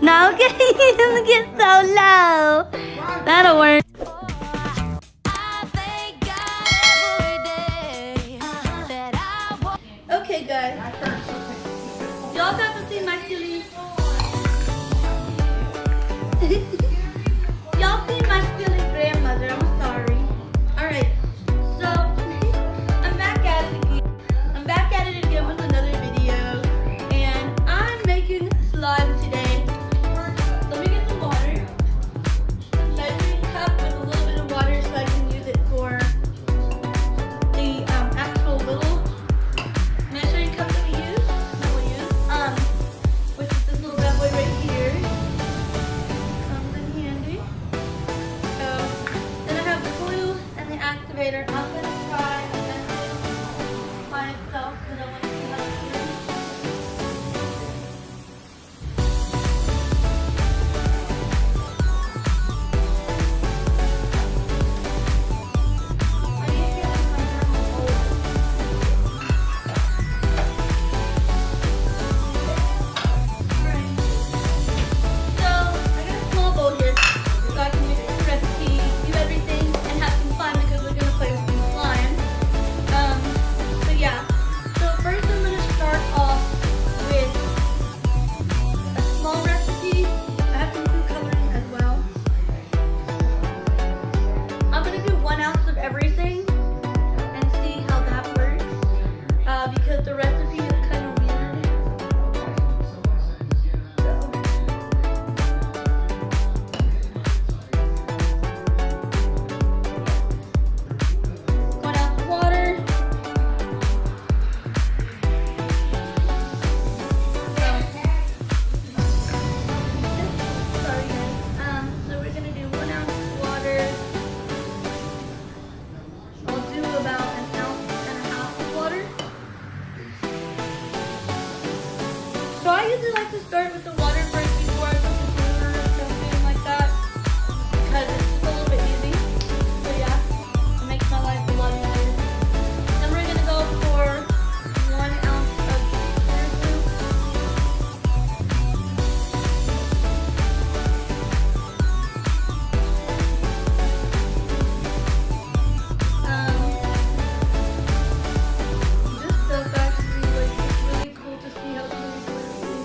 No, okay, you didn't get so low. That'll work. Okay, guys. Y'all got to see my silly. Y'all see my silly grandmother. I'm sorry. Alright, so I'm back at it again. I'm back at it again with another video. And I'm making slime today. Let me get some water. Measuring cup with a little bit of water so I can use it for the actual little measuring cup that we use. Which is this little bad boy right here. Comes in handy. So then I have the glue and the activator. I'm gonna try and mess it myself because I want to see how it feels. I need to get like my normal bowl. Alright. So I got a small bowl here so I can mix the recipe, do everything, and have some fun because we're gonna play with some slime. So yeah. So first I'm gonna start off with a small recipe. I have some food coloring as well. I'm gonna do 1 ounce of everything and see how that works. Because the recipe is kind of weird. So. 1 ounce of water. Sorry guys. So we're gonna do 1 ounce of water. I'll do about 1.5 ounces of water. So I usually like to start with the water first before I put the glue or something like that because it's just a little bit easy. So yeah, it makes my life a lot easier. Then we're gonna go for 1 ounce of sugar glue. This stuff actually, like, it's really cool to see how really glittery.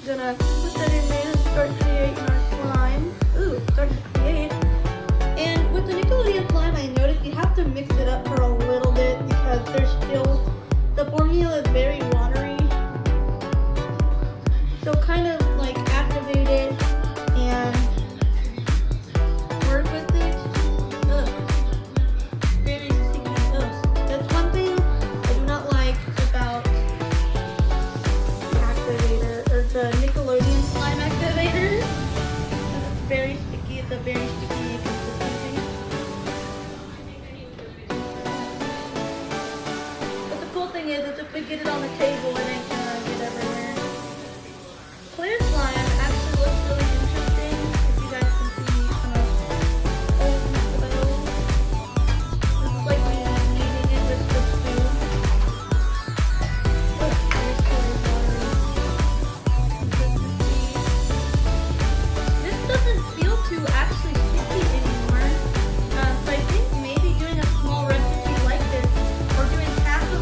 gonna put that in there and start creating our slime. Ooh, it's starting to create. And with the Nickelodeon slime, I noticed you have to mix it up for a little bit because there's still, the formula is very watery. So kind of like activate it and work with it. Ugh. Very sticky. Ugh. That's one thing I do not like about the activator, or the Nickelodeon slime activator. It's very sticky. It's a very sticky consistency. But the cool thing is if we get it on the table, it ain't gonna get everywhere. Clear slime actually looks really interesting. If you guys can see kind of holes in the middle. This is like me kneading it with the spoon. Oh, there's clear watery consistency. This doesn't feel too actually sticky anymore. So I think maybe doing a small recipe like this, or doing half of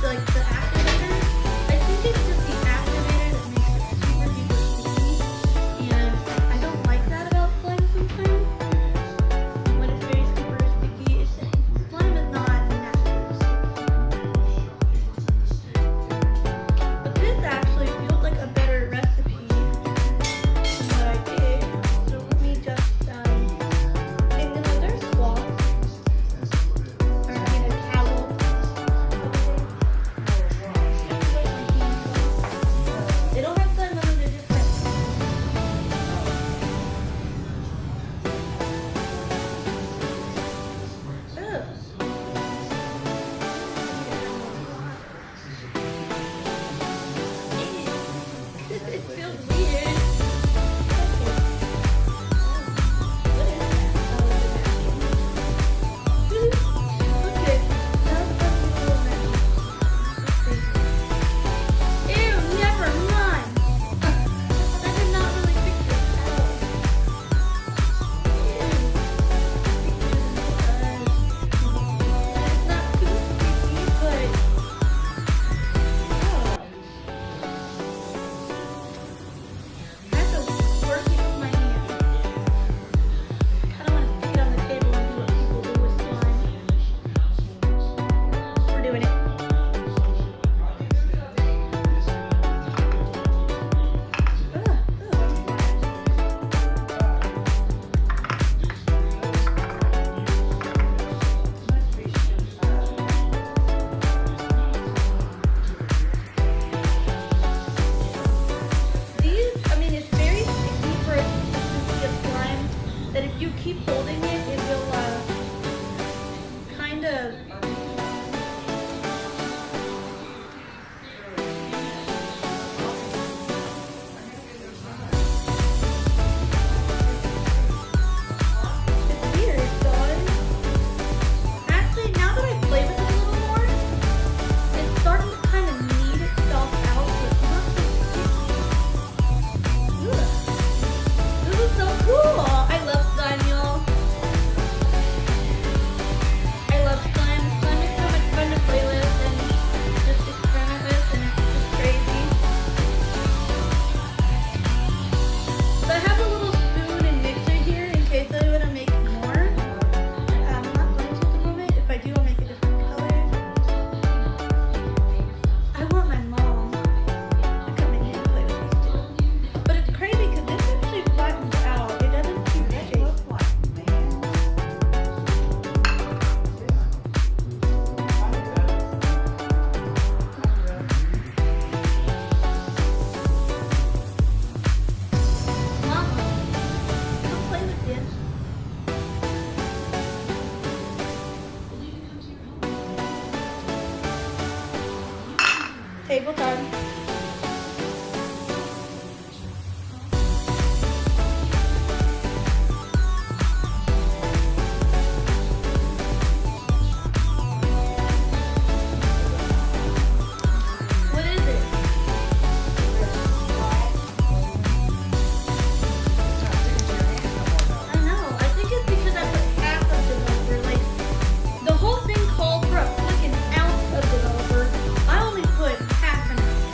like the activator. I think it's just the activator that makes it super duper sticky, and I don't like that about slime sometimes. When it's very super sticky, slime is not naturally sticky. But this actually feels like a better recipe than what I did. So let me just take another cloth, or I mean a towel. They don't have slime on them, they're just like it feels weird. What is that? Okay, now it's a little messy. Ew, never mind. I did not really fix this at all. It's not too sticky, but I have to work it with my hand. I kind of want to stick it on the table and do what people do with slime. We're doing it. These, I mean, it's very sticky for a consistency of slime that if you keep holding it, it will kind of it's weird, guys. Actually, now that I play with it a little more, it's starting to kind of knead itself out, so it's not so sticky. Ugh. This is so cool. I love slime, y'all. I love slime. Slime is so much fun to play with and just experiment with, and it's just crazy. So I have a little spoon and mixer here in case I want to make more. I'm not going to at the moment. If I do, I'll make a different color. I want my mom to come in here and play with these too. But it's crazy because this actually flattens out. It doesn't keep shape. Mama, come play with this. Table time. What is it? I know. I think it's because I put half of developer. Like, the whole thing called for a freaking ounce of developer. I only put half an ounce.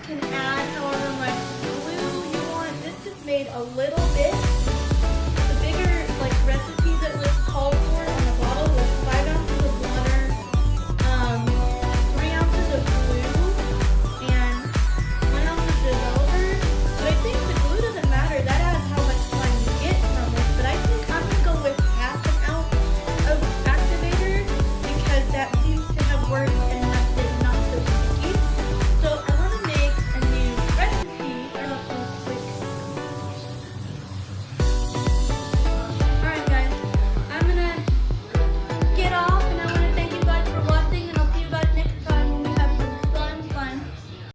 can add however much glue you want. This just made a little bit.